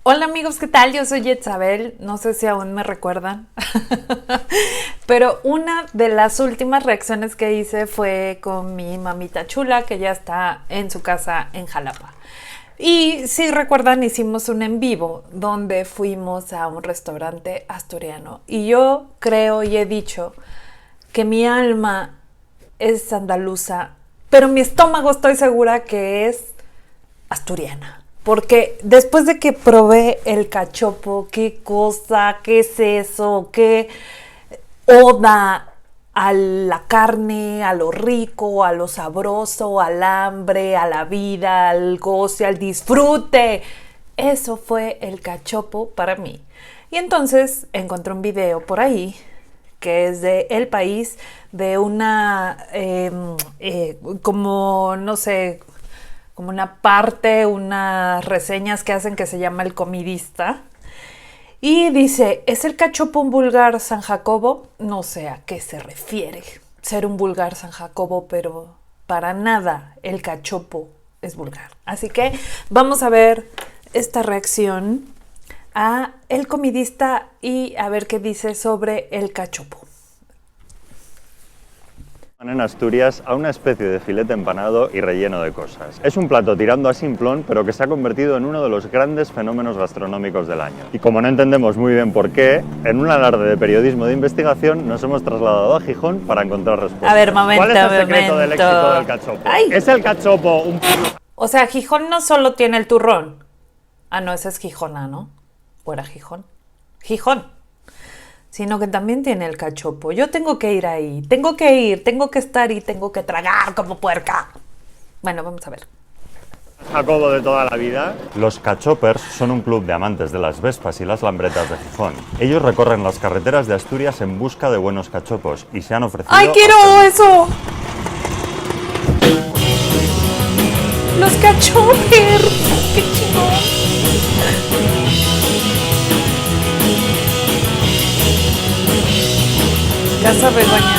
Hola amigos, ¿qué tal? Yo soy Yetzabel, no sé si aún me recuerdan, pero una de las últimas reacciones que hice fue con mi mamita chula, que ya está en su casa en Jalapa. Y si recuerdan, hicimos un en vivo donde fuimos a un restaurante asturiano. Y yo creo y he dicho que mi alma es andaluza, pero mi estómago estoy segura que es asturiana. Porque después de que probé el cachopo, qué cosa, qué es eso, qué oda a la carne, a lo rico, a lo sabroso, al hambre, a la vida, al goce, al disfrute. Eso fue el cachopo para mí. Y entonces encontré un video por ahí que es de El País, de una, como, no sé, como una parte, unas reseñas que hacen que se llama El Comidista. Y dice, ¿es el cachopo un vulgar San Jacobo? No sé a qué se refiere ser un vulgar San Jacobo, pero para nada el cachopo es vulgar. Así que vamos a ver esta reacción a El Comidista y a ver qué dice sobre el cachopo. En Asturias a una especie de filete empanado y relleno de cosas. Es un plato tirando a simplón, pero que se ha convertido en uno de los grandes fenómenos gastronómicos del año. Y como no entendemos muy bien por qué, en un alarde de periodismo de investigación nos hemos trasladado a Gijón para encontrar respuestas. A ver, momento, ¿Cuál es el secreto del éxito del cachopo? Ay. ¿Es el cachopo un... O sea, Gijón no solo tiene el turrón. Ah, no, ese es Gijona, ¿no? ¿O era Gijón? Gijón. Sino que también tiene el cachopo. Yo tengo que ir ahí, tengo que estar y tengo que tragar como puerca. Bueno, vamos a ver. Jacobo de toda la vida? Los cachopers son un club de amantes de las vespas y las lambretas de Gijón. Ellos recorren las carreteras de Asturias en busca de buenos cachopos y se han ofrecido... ¡Ay, quiero eso! ¡Los cachopers! ¡Qué chingón! Casa Begoña.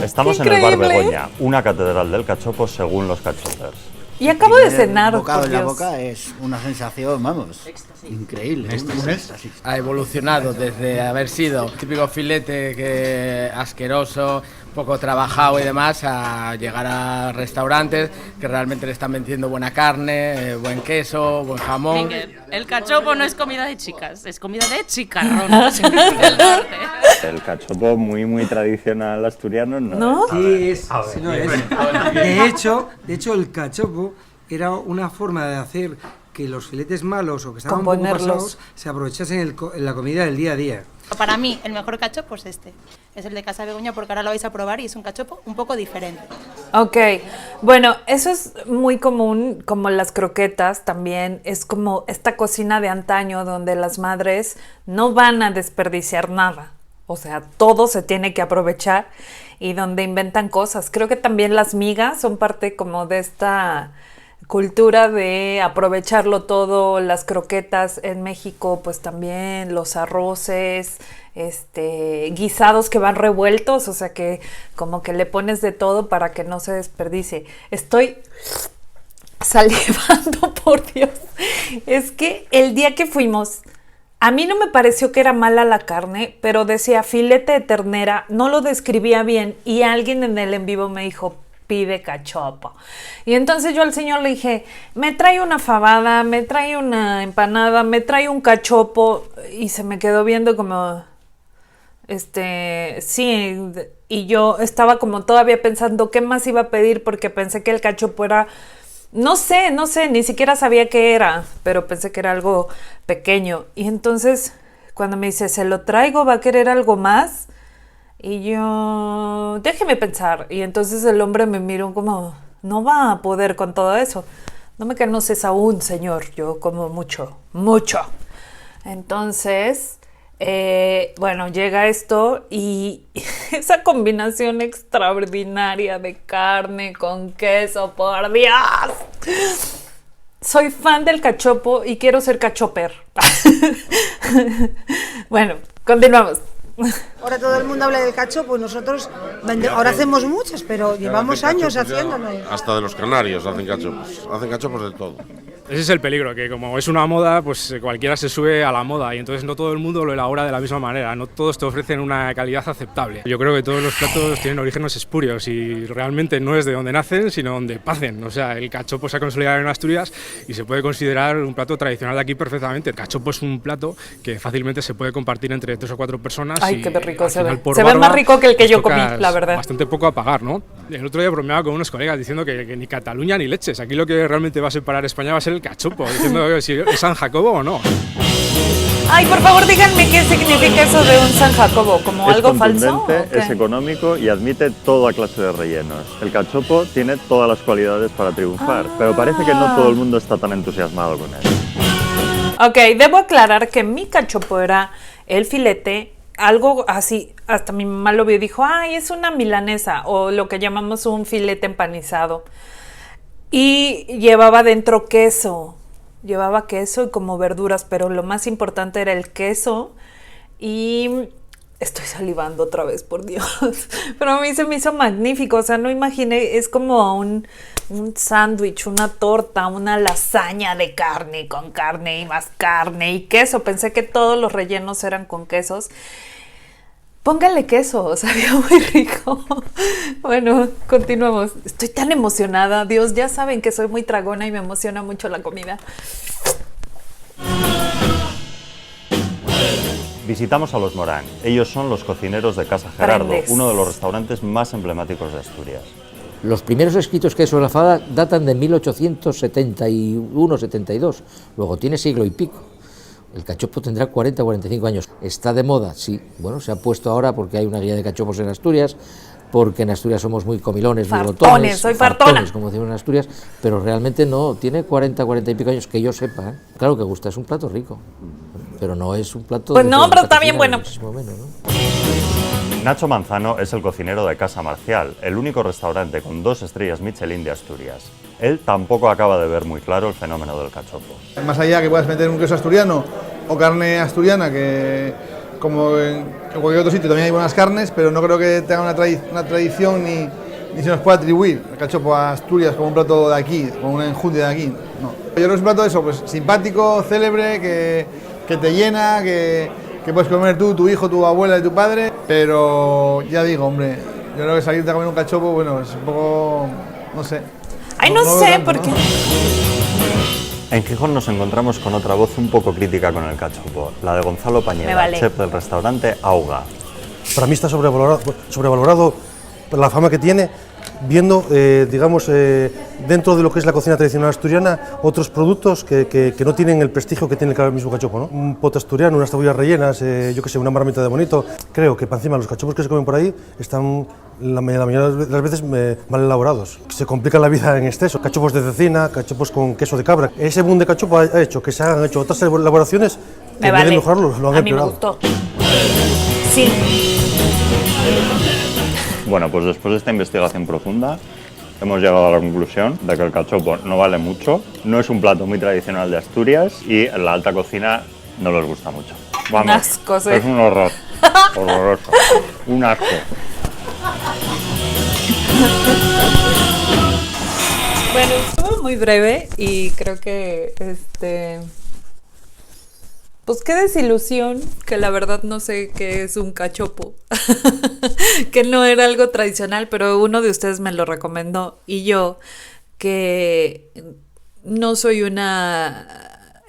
Estamos en el Bar Begoña, una catedral del cachopo según los cachopers. Y acabo de cenar, Un bocado por en la Dios. boca es una sensación, vamos, increíble. Éxtasis. Ha evolucionado desde haber sido típico filete asqueroso, poco trabajado y demás, a llegar a restaurantes que realmente le están vendiendo buena carne, buen queso, buen jamón. El cachopo no es comida de chicas, es comida de chicarrones del norte. El cachopo muy tradicional asturiano, ¿no? ¿No? Sí, sí lo es. De hecho, el cachopo era una forma de hacer que los filetes malos o que estaban un poco Componerlos. pasados se aprovechasen en la comida del día a día. Para mí, el mejor cachopo es este. Es el de Casa Begoña porque ahora lo vais a probar y es un cachopo un poco diferente. Ok, bueno, eso es muy común, como las croquetas también, es como esta cocina de antaño donde las madres no van a desperdiciar nada, o sea, todo se tiene que aprovechar y donde inventan cosas. Creo que también las migas son parte como de esta cultura de aprovecharlo todo, las croquetas en México, pues también los arroces, guisados que van revueltos, o sea que como que le pones de todo para que no se desperdicie. Estoy salivando, por Dios. Es que el día que fuimos, a mí no me pareció que era mala la carne, pero decía filete de ternera, no lo describía bien y alguien en el en vivo me dijo, pide cachopo. Y entonces yo al señor le dije, me trae una fabada, me trae una empanada, me trae un cachopo, y se me quedó viendo como, sí, y yo estaba como todavía pensando qué más iba a pedir porque pensé que el cachopo era, no sé, ni siquiera sabía qué era, pero pensé que era algo pequeño. Y entonces cuando me dice, se lo traigo, ¿va a querer algo más? Y yo, déjeme pensar. Y entonces el hombre me miró como, no va a poder con todo eso. No me conoces aún, señor. Yo como mucho. Entonces, bueno, llega esto y esa combinación extraordinaria de carne con queso, por Dios. Soy fan del cachopo y quiero ser cachoper. Bueno, continuamos. Ahora todo el mundo habla del cachopo, nosotros ahora hacemos muchos, pero llevamos años haciéndolo. Hasta de los canarios hacen cachopos de todo. Ese es el peligro, que como es una moda, pues cualquiera se sube a la moda y entonces no todo el mundo lo elabora de la misma manera, no todos te ofrecen una calidad aceptable. Yo creo que todos los platos tienen orígenes espurios y realmente no es de donde nacen, sino donde pacen. O sea, el cachopo se ha consolidado en Asturias y se puede considerar un plato tradicional de aquí perfectamente. El cachopo es un plato que fácilmente se puede compartir entre 3 o 4 personas. Ay, y qué rico se ve. por Se ve más rico que el que yo comí, la verdad. Bastante poco a pagar, ¿no? El otro día bromeaba con unos colegas diciendo que ni Cataluña ni leches. Aquí lo que realmente va a separar España va a ser el cachopo, diciendo si es San Jacobo o no. Ay, por favor, díganme qué significa eso de un San Jacobo, ¿como Es algo falso? contundente, es económico y admite toda clase de rellenos. El cachopo tiene todas las cualidades para triunfar, pero parece que no todo el mundo está tan entusiasmado con él. Ok, debo aclarar que mi cachopo era el filete, algo así, hasta mi mamá lo vio y dijo, ay, es una milanesa, o lo que llamamos un filete empanizado. Y llevaba dentro queso. Llevaba queso y como verduras, pero lo más importante era el queso. Y estoy salivando otra vez, por Dios. Pero a mí se me hizo magnífico. O sea, no imaginé, es como un sándwich, una torta, una lasaña de carne, con carne y más carne y queso. Pensé que todos los rellenos eran con quesos. Póngale queso, sabía muy rico. Bueno, continuamos. Estoy tan emocionada. Dios, ya saben que soy muy tragona y me emociona mucho la comida. Visitamos a los Morán. Ellos son los cocineros de Casa Gerardo, Prendes. uno de los restaurantes más emblemáticos de Asturias. Los primeros escritos que hay sobre la fabada datan de 1871-72, luego tiene siglo y pico. El cachopo tendrá 40 o 45 años. Está de moda, sí. Bueno, se ha puesto ahora porque hay una guía de cachopos en Asturias, porque en Asturias somos muy comilones, muy glotones. Soy fartona. Como decimos en Asturias, pero realmente no, tiene 40, 40 y pico años, que yo sepa, ¿eh? Claro que gusta, es un plato rico, pero no es un plato... Pues no, pero está bien bueno. Menos, ¿no? Nacho Manzano es el cocinero de Casa Marcial, el único restaurante con 2 estrellas Michelin de Asturias. Él tampoco acaba de ver muy claro el fenómeno del cachopo. Más allá que puedas meter un queso asturiano o carne asturiana, que como en cualquier otro sitio también hay buenas carnes, pero no creo que tenga una tradición ni se nos pueda atribuir el cachopo a Asturias como un plato de aquí, como una enjundia de aquí. No. Yo creo que es un plato de eso, pues simpático, célebre, que te llena, que puedes comer tú, tu hijo, tu abuela y tu padre, pero ya digo, hombre, yo creo que salirte a comer un cachopo, bueno, es un poco, no sé. Ay, no sé, tanto, porque... ¿no? En Gijón nos encontramos con otra voz un poco crítica con el cachopo, la de Gonzalo Pañeda, Me vale. chef del restaurante Auga. Para mí está sobrevalorado por la fama que tiene, viendo, dentro de lo que es la cocina tradicional asturiana, otros productos que no tienen el prestigio que tiene el mismo cachopo, ¿no? Un pote asturiano, unas cebollas rellenas, una marmita de bonito. Creo que, para encima, los cachopos que se comen por ahí están, la mayoría de las veces, mal elaborados. Se complica la vida en exceso. Cachopos de cecina, cachopos con queso de cabra. Ese boom de cachopo ha hecho que se han hecho otras elaboraciones que, en vez de mejorarlo, lo han empeorado. A mí me gustó. Sí. Bueno, pues después de esta investigación profunda, hemos llegado a la conclusión de que el cachopo no vale mucho, no es un plato muy tradicional de Asturias y en la alta cocina no les gusta mucho. Vamos, Un asco, sí. es un horror, horroroso, un asco. Bueno, estuvo muy breve y creo que pues qué desilusión, que la verdad no sé qué es un cachopo, que no era algo tradicional, pero uno de ustedes me lo recomendó y yo, que no soy una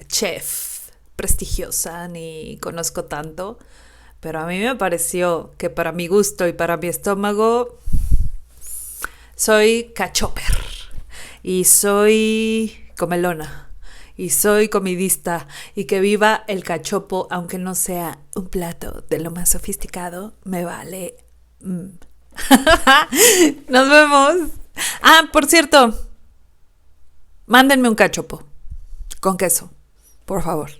chef prestigiosa ni conozco tanto, pero a mí me pareció que para mi gusto y para mi estómago soy cachoper y soy comelona. Y soy comidista, y que viva el cachopo, aunque no sea un plato de lo más sofisticado, me vale. Nos vemos. Ah, por cierto, mándenme un cachopo con queso, por favor.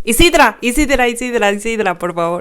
Y sidra, por favor.